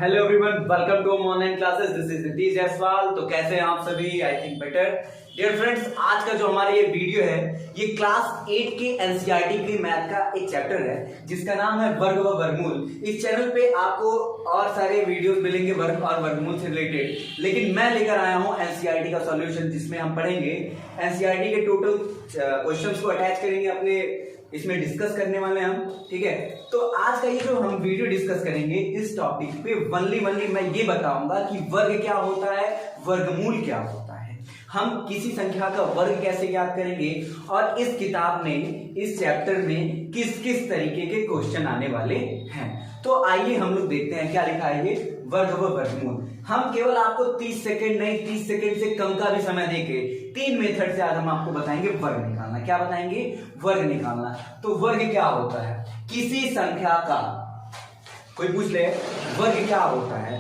Hello everyone, welcome to online classes. This is Nitish Jaiswal. तो कैसे हैं आप सभी? I think better. Dear friends, आज का जो हमारा ये वीडियो है ये क्लास 8 के एनसीईआरटी के मैथ का एक चैप्टर है जिसका नाम है वर्ग व वर्गमूल। इस चैनल पे आपको और सारे वीडियोस मिलेंगे वर्ग और वर्गमूल से रिलेटेड, लेकिन मैं लेकर आया हूं एनसीईआरटी का सॉल्यूशन जिसमें हम पढ़ेंगे एनसीईआरटी के टोटल क्वेश्चंस को अटैच करेंगे अपने इसमें डिस्कस करने वाले हैं हम। ठीक है, तो आज का ये जो हम वीडियो डिस्कस करेंगे इस टॉपिक पे वनली मैं ये बताऊंगा कि वर्ग क्या होता है, वर्गमूल क्या होता है, हम किसी संख्या का वर्ग कैसे ज्ञात करेंगे और इस किताब में इस चैप्टर में किस किस तरीके के क्वेश्चन आने वाले हैं। तो आइए हम लोग देखते हैं क्या लिखा है ये वर्ग व वर्गमूल। हम केवल आपको 30 सेकंड नहीं 30 सेकंड से कम का भी समय देके 3 मेथड से आज हम आपको बताएंगे वर्ग निकालना। क्या बताएंगे? वर्ग निकालना। तो वर्ग क्या होता है? किसी संख्या का, कोई पूछ ले वर्ग क्या होता है,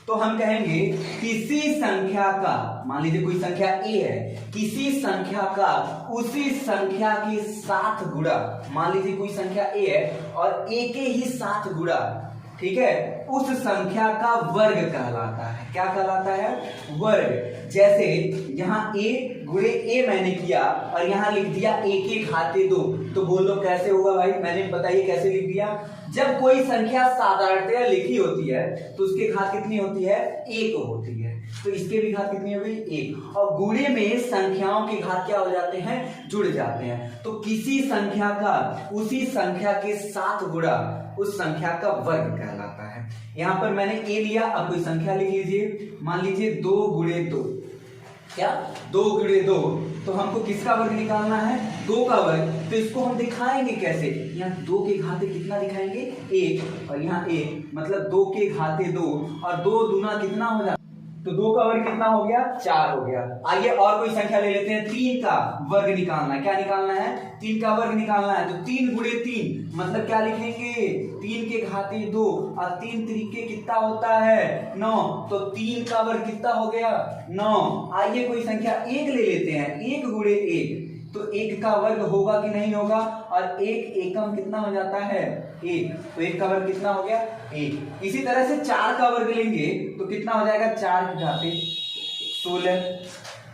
तो हम कहेंगे किसी संख्या का, मान लीजिए कोई संख्या ए है, किसी संख्या का उसी संख्या के साथ गुणा। मान लीजिए कोई संख्या ए है और ए के ही साथ गुणा, ठीक है, उस संख्या का वर्ग कहलाता है। क्या कहलाता है? वर्ग। जैसे यहां ए गुणे ए मैंने किया और यहां लिख दिया ए के घाते 2, तो बोलो कैसे होगा भाई? मैंने बताइए कैसे लिख दिया। जब कोई संख्या साधारणतया लिखी होती है तो उसके घात कितनी होती है? 1 होती है। तो इसके भी घात कितनी हो गई? 1। और गुणे में संख्याओं के घात क्या हो जाते हैं? जुड़ जाते हैं। तो किसी संख्या का उसी संख्या के साथ गुणा उस संख्या का वर्ग कहलाता है। यहां पर मैंने ए लिया, अब कोई संख्या लिख लीजिए, मान लीजिए 2 गुणे 2। क्या? 2 गुणे 2। तो हमको किसका वर्ग निकालना है? 2 का वर्ग। तो इसको हम दिखाएंगे कैसे? यहाँ 2 के घाते कितना दिखाएंगे? 1, और यहाँ 1 मतलब 2 के घाते 2 और 2 दूना कितना हो जाता? तो 2 का वर्ग कितना हो गया? 4 हो गया। आइए और कोई संख्या ले लेते हैं। 3 का वर्ग निकालना है। क्या निकालना है? 3 का वर्ग निकालना है। तो 3 गुणे 3 मतलब क्या लिखेंगे? 3 के घाते 2 और 3 तरीके कितना होता है? 9। तो 3 का वर्ग कितना हो गया? 9। आइए कोई संख्या 1 ले लेते हैं। 1 गुणे 1 तो 1 का वर्ग होगा कि नहीं होगा? और 1 एकम कितना हो जाता है? 1। तो 1 का वर्ग कितना हो गया? 1। इसी तरह से 4 का वर्ग लेंगे तो कितना हो जाएगा? 4 के घाते 16।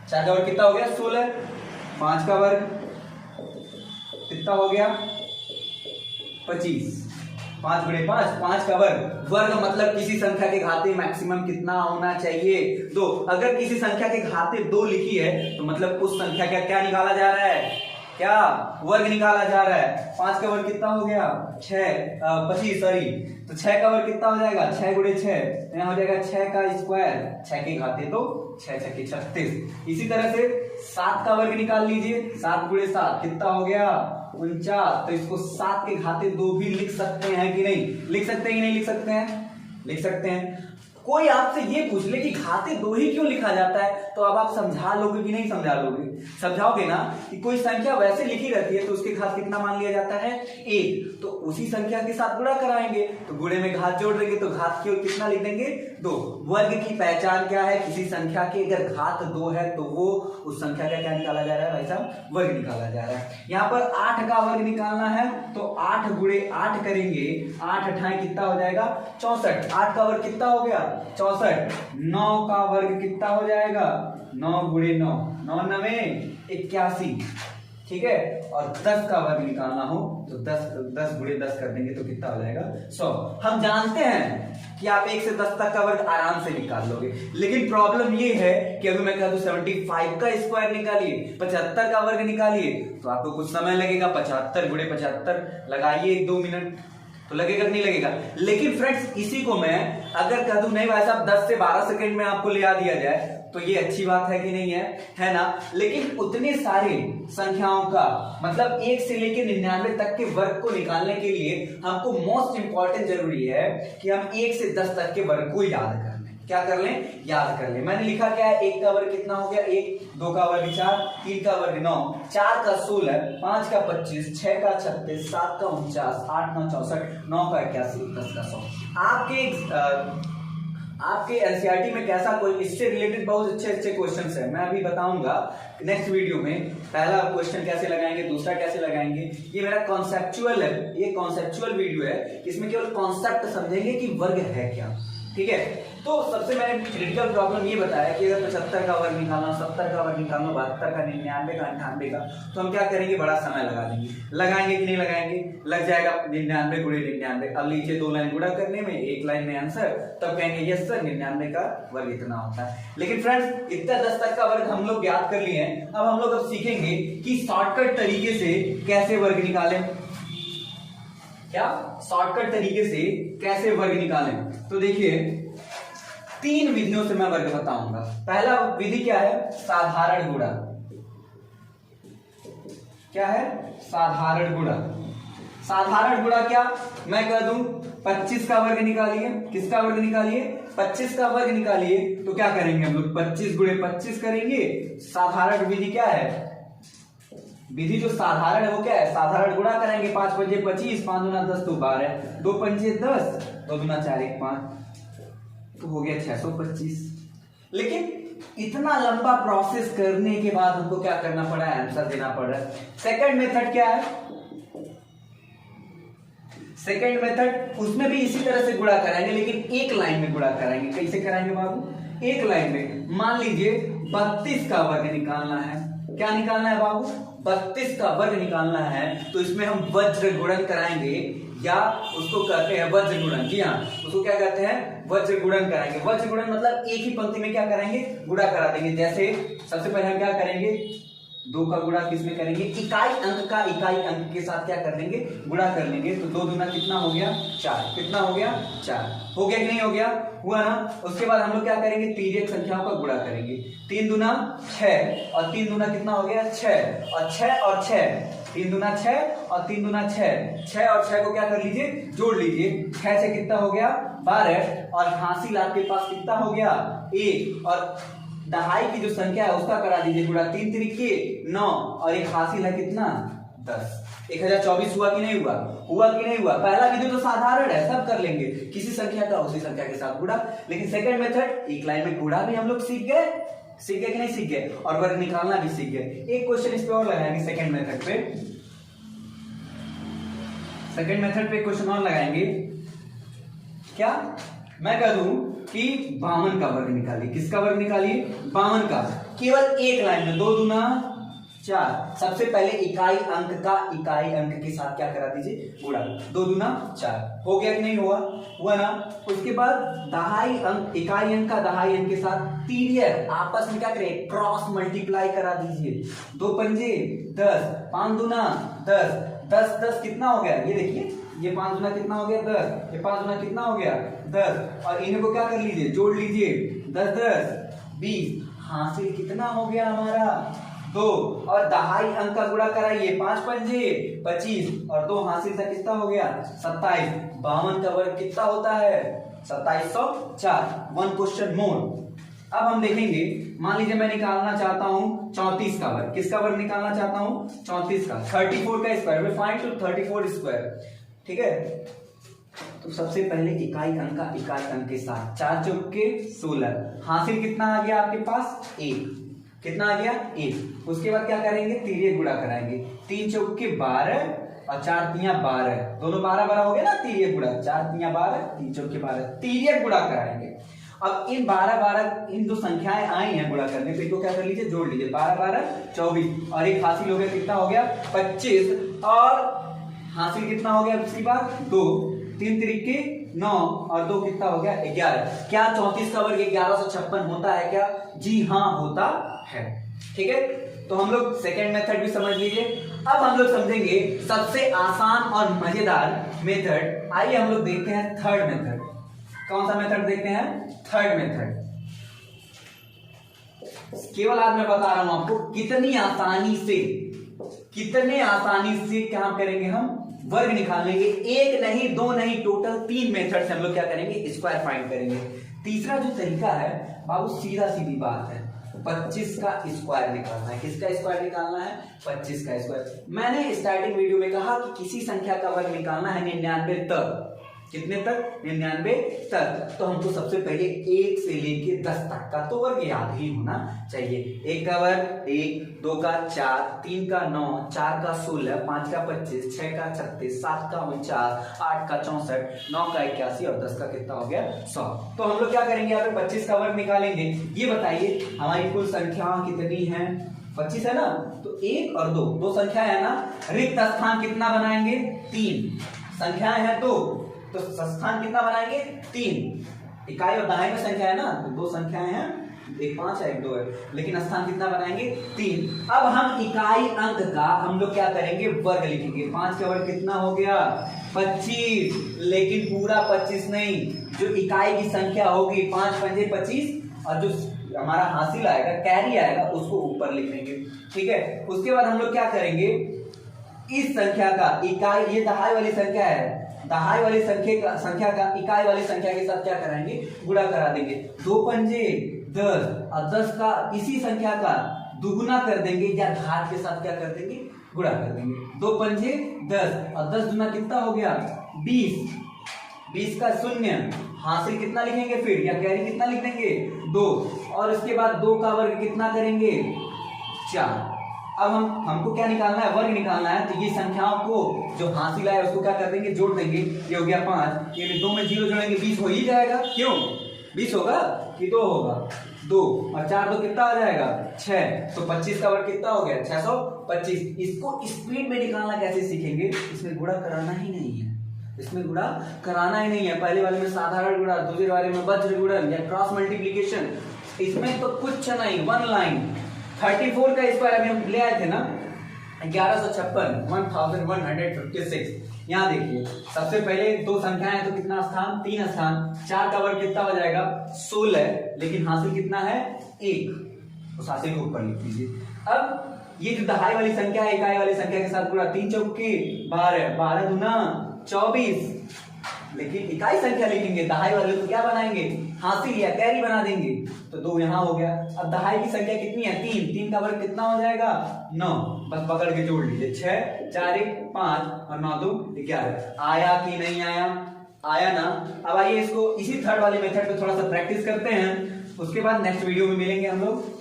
4 का वर्ग कितना हो गया? 16। 5 का वर्ग कितना हो गया? 25। 5 गुणे 5, 5 का वर्ग। वर्ग मतलब किसी संख्या के घाते मैक्सिमम कितना होना चाहिए? 2। अगर किसी संख्या के घाते 2 लिखी है तो मतलब उस संख्या का क्या निकाला जा रहा है? क्या? वर्ग निकाला जा रहा है। 5 का वर्ग कितना हो गया? 25 सॉरी। तो 6 का वर्ग कितना हो जाएगा? 6 गुणे 6 यहाँ हो जाएगा 6 का स्क्वायर। 6 के घाते तो 6 6 के 36। इसी तरह से 7 का वर्ग निकाल लीजिए। 7 गुणे 7 कितना हो गया? 49। तो इसको 7 के घाते 2 भी लिख सकते हैं कि नहीं? लिख सकते हैं कि नहीं लिख सकते हैं? लिख सकते हैं। कोई आपसे ये पूछ ले कि घाते 2 ही क्यों लिखा जाता है, तो अब आप समझा लोगे कि नहीं समझा लोगे? समझाओगे ना कि कोई संख्या वैसे लिखी रहती है तो उसके घात कितना मान लिया जाता है? 1। तो उसी संख्या के साथ गुणा कराएंगे तो गुणे में घात जोड़ देंगे तो घात की ओर कितना लिख देंगे? 2। वर्ग की पहचान क्या है? किसी संख्या के अगर घात 2 है तो वो उस संख्या का क्या निकाला जा रहा है भाई साहब? वर्ग निकाला जा रहा है। यहाँ पर 8 का वर्ग निकालना है तो 8 गुणे 8 करेंगे। 8 अठाएं कितना हो जाएगा? 64। 8 का वर्ग कितना हो गया? 64। 9 का वर्ग कितना हो जाएगा? 9 गुणे 9, 9 नवे 81। ठीक है, और 10 का वर्ग निकालना हो तो 10 गुणे 10 कर देंगे तो कितना हो जाएगा? 100। हम जानते हैं कि आप 1 से 10 तक का वर्ग आराम से निकाल लोगे, लेकिन प्रॉब्लम ये है कि अगर मैं कह दूं 75 का स्क्वायर निकालिए, 75 का वर्ग निकालिए, तो आपको कुछ समय लगेगा। 75 गुणे 75 लगाइए 2 मिनट तो लगेगा कि नहीं लगेगा? लेकिन फ्रेंड्स इसी को मैं अगर कह दूं नहीं भाई साहब 10 से 12 सेकंड में आपको ले आ दिया जाए तो ये अच्छी बात है कि नहीं है ना? लेकिन उतने सारे संख्याओं का मतलब 1 से लेकर 99 तक के वर्ग को निकालने के लिए हमको मोस्ट इंपॉर्टेंट जरूरी है कि हम 1 से 10 तक के वर्ग को याद कर लें। क्या कर लें? याद कर लें। मैंने लिखा क्या है? 1 का वर्ग कितना हो गया? 1। 2 का वर्ग 4, 3 का वर्ग 9, 4 का 16, 5 का 25, 6 का 36, 7 का 49, 8 का 64, 9 का 81, 10 का 100। आपके एनसीईआरटी में कैसा कोई इससे रिलेटेड बहुत अच्छे क्वेश्चंस है, मैं अभी बताऊंगा नेक्स्ट वीडियो में। पहला क्वेश्चन कैसे लगाएंगे, दूसरा कैसे लगाएंगे, ये मेरा कॉन्सेप्चुअल है, ये कॉन्सेप्चुअल वीडियो है। इसमें केवल कॉन्सेप्ट समझेंगे कि वर्ग है क्या। ठीक है। तो सबसे मैंने क्रिटिकल प्रॉब्लम ये बताया कि अगर 75 का वर्ग निकालना, 70 का वर्ग निकालना, 72 का, 99 का, 98 का, तो हम क्या करेंगे, बड़ा समय लगा देंगे। लगाएंगे कि नहीं लगाएंगे, लग जाएगा 99 गुणे 99। अब लीजिए 2 लाइन गुणा करने में, 1 लाइन में आंसर, तब कहेंगे यस सर 99 का वर्ग इतना होता है। लेकिन फ्रेंड्स इतना 10 तक का वर्ग हम लोग याद कर लिए हैं। अब हम लोग अब सीखेंगे कि शॉर्टकट तरीके से कैसे वर्ग निकालें। क्या शॉर्टकट तरीके से कैसे वर्ग निकालें? तो देखिए 3 विधियों से मैं वर्ग बताऊंगा। पहला विधि क्या है, साधारण गुणा। क्या है, साधारण गुणा। साधारण गुणा क्या, मैं कह दूं 25 का वर्ग निकालिए। किसका वर्ग निकालिए, 25 का वर्ग निकालिए। तो क्या करेंगे हम लोग, 25 गुणे 25 करेंगे। साधारण विधि क्या है, विधि जो साधारण है वो क्या है, साधारण गुणा करेंगे। 5 पंजे 25, 5 दूना 10 तो 12, 2 पंजे 10, 2 दूना 4, 1 5, तो हो गया 625। लेकिन इतना लंबा प्रोसेस करने के बाद हमको क्या करना पड़ा है, आंसर देना पड़ रहा है। सेकंड मेथड क्या है, सेकंड मेथड उसमें भी इसी तरह से गुणा कराएंगे, लेकिन एक लाइन में गुणा कराएंगे। कैसे कराएंगे बाबू, एक लाइन में। मान लीजिए 32 का वर्ग निकालना है। क्या निकालना है बाबू, 32 का वर्ग निकालना है। तो इसमें हम वज्र गुणन कराएंगे, या उसको कहते हैं वज्र गुणन। जी हाँ, उसको क्या कहते हैं, वज्र गुणन कराएंगे। वज्र गुणन मतलब एक ही पंक्ति में क्या कराएंगे, गुणा करा देंगे। जैसे सबसे पहले हम क्या करेंगे, 2 का गुणा किसमें करेंगे, इकाई अंक का इकाई अंक के साथ क्या कर लेंगे, गुणा कर लेंगे। तो 2 दूना कितना हो गया, 4। कितना हो गया, 4। हो गया कि नहीं हो गया, हुआ ना। उसके बाद हम लोग क्या करेंगे, तिर्यक संख्याओं का गुणा करेंगे। 3 दूना 6 और 3 दूना कितना हो गया, 6 और 6 और 6, 3 दूना 6 और 3 दूना 6, 6 और 6 को क्या कर लीजिए, जोड़ लीजिए। 6 से कितना हो गया, 12, और हासिल आपके पास कितना हो गया, 1, और दहाई की जो संख्या है उसका करा दीजिए गुणा। 3 तिरिके 9, और एक हासिल है कितना, 10। 1024 हुआ कि नहीं हुआ, हुआ कि नहीं हुआ। पहला विधि तो साधारण है, सब कर लेंगे, किसी संख्या का उसी संख्या के साथ गुणा। लेकिन सेकंड मेथड, एक लाइन में गुणा भी हम लोग सीख गए कि नहीं सीख गए, और वर्ग निकालना भी सीख गए। एक क्वेश्चन इस पे और लगाएंगे सेकंड मेथड पे, सेकंड मेथड पे क्वेश्चन और लगाएंगे। क्या, मैं कह दूं कि 52 का वर्ग निकालिए। किसका वर्ग निकालिए, 52 का, केवल एक लाइन में। 2 दूना 4, सबसे पहले इकाई अंक का इकाई अंक के साथ क्या करा दीजिए, गुणा। 2 दूना 4, हो गया कि नहीं हुआ, हुआ ना। उसके बाद दहाई अंक, इकाई अंक का दहाई अंक के साथ तिर्यक आपस में क्या करें, क्रॉस मल्टीप्लाई करा दीजिए। 2 पंजे 10, 5 दूना 10, 10 10 कितना हो गया, ये देखिए, ये 5 दूना कितना हो गया, 10, ये 5 दूना कितना हो गया, 10, और इन्हें को क्या कर लीजिए, जोड़ लीजिए। 10 10 20, हासिल कितना हो गया हमारा, 2, और दहाई अंक का गुणा कराइए। 5 पंजे 25, और 2 हासिल था, कितना हो गया, 27। 52 का वर्ग कितना होता है, 2704। 1 क्वेश्चन मोर। अब हम देखेंगे, मान लीजिए मैं निकालना चाहता हूं 34 का वर्ग। किसका वर्ग निकालना चाहता हूं, 34 का। 34 का square, we find to 34 square, ठीक है। तो सबसे पहले इकाई अंक का इकाई अंक के साथ 4 चौके 16, हासिल कितना आ गया आपके पास, 1। कितना आ गया, 1। उसके बाद क्या करेंगे, तिर्यक गुणा कराएंगे। 3 चौके 12 और 4 तिया 12, दोनों 12 12 हो गया ना, तिर्यक गुणा। 4 तिया 12, 3 चौके 12, तिर्यक गुणा कराएंगे। अब इन 12 12 इन जो संख्याएं आई हैं गुणा करने पे, इनको क्या कर लीजिए, जोड़ लीजिए। 12 12 24, और एक हासिल हो गया, कितना हो गया, 25, और हासिल कितना हो गया, दूसरी बार 2, 3 तिरिके 9, और 2 कितना हो गया, 11। क्या 34 का वर्ग 1156 होता है क्या, जी हाँ होता है, ठीक है। तो हम लोग सेकेंड मेथड भी समझ लीजिए। अब हम लोग समझेंगे सबसे आसान और मजेदार मेथड। आइए हम लोग देखते हैं थर्ड मेथड। कौन सा मेथड देखते हैं, थर्ड मेथड। केवल आज मैं बता रहा हूं आपको कितने आसानी से क्या करेंगे, हम वर्ग निकाल लेंगे। 1 नहीं 2 नहीं, टोटल 3 मेथड से हम लोग क्या करेंगे, स्क्वायर फाइंड करेंगे। तीसरा जो तरीका है बाबू, सीधा सीधी बात है, 25 का स्क्वायर निकालना है। किसका स्क्वायर निकालना है, 25 का स्क्वायर। मैंने स्टार्टिंग वीडियो में कहा कि किसी संख्या का वर्ग निकालना है 99 तक, कितने तक? 99 तक। तो हमको सबसे पहले 1 से लेके 10 तक का तो वर्ग याद ही होना चाहिए। 1 का वर्ग 1, 2 का 4, 3 का 9, 4 का 16, 5 का 25, 6 का 36, 7 का 49, 8 का 64, 9 का 81 और 10 का कितना हो गया? 100। तो हम लोग क्या करेंगे, यहाँ पे 25 का वर्ग निकालेंगे। ये बताइए हमारी कुल संख्या कितनी है? 25 है ना, तो 1 और 2 संख्या है ना। रिक्त स्थान कितना बनाएंगे? 3 संख्याएं हैं तो स्थान कितना बनाएंगे? 3। इकाई और दहाई में संख्या है ना, तो 2 संख्याएं हैं, एक 5 है एक 2 है, लेकिन स्थान कितना बनाएंगे? 3। अब हम इकाई अंक का हम लोग क्या करेंगे? वर्ग लिखेंगे। 5 का वर्ग कितना हो गया? 25, लेकिन पूरा 25 नहीं, जो इकाई की संख्या होगी 5 पंजे 25 और जो हमारा हासिल आएगा, कैरी आएगा, उसको ऊपर लिख लेंगे। ठीक है, उसके बाद हम लोग क्या करेंगे? इस संख्या का इकाई, ये दहाई वाली संख्या है, दहाई वाली संख्या का इकाई वाली संख्या के साथ क्या कराएंगे? गुणा करा देंगे। 2 पंजे 10 और 10 का इसी संख्या का दुगुना कर देंगे या घात के साथ क्या कर देंगे? गुणा कर देंगे। 2 पंजे 10 और 10 गुना कितना हो गया? 20। 20 का 0, हासिल कितना लिखेंगे फिर, या कैरी कितना लिख देंगे? 2। और उसके बाद 2 का वर्ग कितना करेंगे? 4। अब हमको क्या निकालना है? वर्ग निकालना है। तो ये संख्याओं को जो हासिल है उसको क्या कर देंगे? जोड़ देंगे। ये हो गया 5, ये 2 में 0 जोड़ेंगे 20 हो ही जाएगा। क्यों 20 होगा कि 2 होगा? 2 और 4 तो कितना आ जाएगा? 6। तो 25 का वर्ग कितना हो गया? 625। इसको स्पीड में निकालना कैसे सीखेंगे? इसमें गुणा कराना ही नहीं है, इसमें गुणा कराना ही नहीं है। पहले वाले में साधारण गुणा, दूसरे वाले में वज्र गुणन या क्रॉस मल्टीप्लिकेशन, इसमें तो कुछ नहीं, 1 लाइन। 34 का स्क्वायर अभी हम ले आए थे ना, 1156, 1156। यहाँ देखिए सबसे पहले 2 संख्याएं तो कितना स्थान? 3 स्थान। 4 का वर्ग कितना हो जाएगा? 16, लेकिन हासिल कितना है? 1। उस हासिल को ऊपर लिख दीजिए। अब ये जो दहाई वाली संख्या है इकाई वाली संख्या के साथ पूरा 3 चौके 12, 12 दूना 24, लेकिन इकाई संख्या लिखेंगे। दहाई वाले को क्या बनाएंगे? हासिल या कैरी बना देंगे। तो 2 यहाँ हो गया। अब दहाई की संख्या कितनी है? 3। 3 का वर्ग कितना हो जाएगा? 9। बस पकड़ के जोड़ लीजिए। 6, 4, 1, 5 और 9, 2, 11। आया कि नहीं आया? आया ना। अब आइए इसको इसी थर्ड वाले मेथड पे थोड़ा सा प्रैक्टिस करते हैं, उसके बाद नेक्स्ट वीडियो में मिलेंगे हम लोग।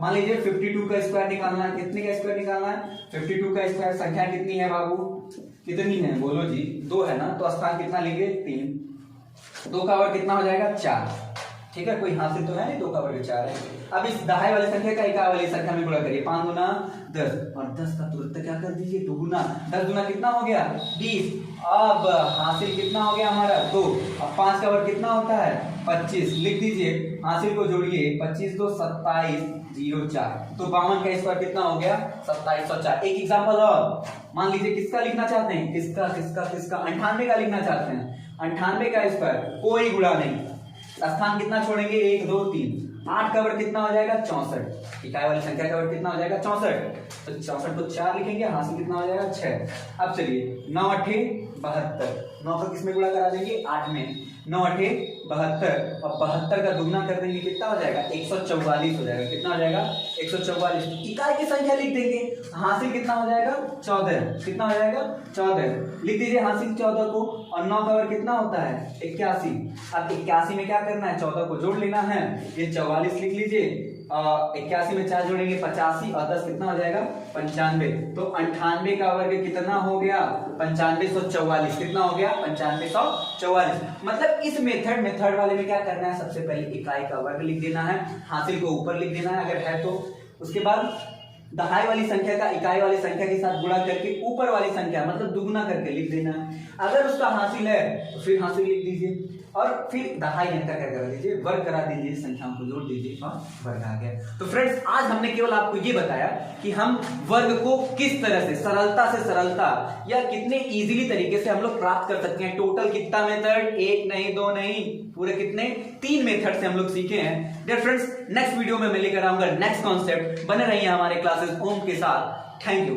मान लीजिए 52 का स्क्वायर निकालना है। कितने का स्क्वायर निकालना है? 52 का स्क्वायर संख्या कितनी है बाबू? कितनी है बोलो जी? 2 है ना, तो स्थान कितना लेंगे? 3। 2 का वर्ग कितना हो जाएगा? 4। ठीक है, कोई हासिल तो है नहीं, 2 का वर्ग 4 है। अब इस दहाई वाली संख्या का इकाई वाली संख्या में गुणा करिए। 5 गुना 10 और 10 का तुरंत क्या कर दीजिए? 2 गुना। 10 गुना कितना हो गया? 20। अब हासिल कितना हो गया हमारा? 2। अब 5 का वर्ग कितना होता है? 25। लिख दीजिए, हासिल को जोड़िए। 25 2 27 0 4। तो 52 का स्क्वायर कितना हो गया? 2704। एक एग्जांपल और मान लीजिए, किसका लिखना चाहते हैं? किसका 98 का लिखना चाहते हैं। 98 का स्क्वायर, कोई गुणा नहीं, स्थान कितना छोड़ेंगे? 1 2 3। 8 का वर्ग कितना हो जाएगा? 64। इकाई वाली संख्या का वर्ग कितना हो जाएगा? 64। तो 64 को 4 लिखेंगे, हासिल कितना हो जाएगा? 6। अब चलिए 9 8 72। 9 का किसमें गुणा करा देंगे? 8 में। 9 8 72 और 72 का दुगना कर देंगे, कितना हो जाएगा? 144 हो जाएगा। कितना हो जाएगा? 144। इकाई की संख्या लिख देंगे, हासिल कितना हो जाएगा? 14। कितना हो जाएगा? 14। लिख दीजिए हासिल 14 को। और 9 का वर्ग कितना होता है? 81। अब 81 में क्या करना है? 14 को जोड़ लेना है। ये 44 लिख लीजिए। 81 में 4 जोड़ेंगे 85 और 10 कितना हो जाएगा? 95। तो 98 का वर्ग कितना हो गया? 9544। कितना हो गया? 9544। मतलब इस मेथड वाले में क्या करना है? सबसे पहले इकाई का वर्ग लिख देना है, हासिल को ऊपर लिख देना है अगर है तो। उसके बाद दहाई वाली संख्या का इकाई वाली संख्या के साथ गुणा करके ऊपर वाली संख्या मतलब दुगुना करके लिख देना है। अगर उसका हासिल है तो फिर हासिल लिख दीजिए और फिर दहाई अंतर क्या करा दीजिए? वर्ग करा दीजिए, संख्याओं को जोड़ दीजिए और वर्ग आ गया। तो फ्रेंड्स आज हमने केवल आपको ये बताया कि हम वर्ग को किस तरह से सरलता या कितने इजीली तरीके से हम लोग प्राप्त कर सकते हैं। टोटल कितना मेथड? 1 नहीं 2 नहीं, पूरे कितने? 3 मेथड से हम लोग सीखे हैं। डियर फ्रेंड्स नेक्स्ट वीडियो में मैं लेकर आऊंगा नेक्स्ट कॉन्सेप्ट। बने रहिए हमारे क्लासेस ओम के साथ। Thank you.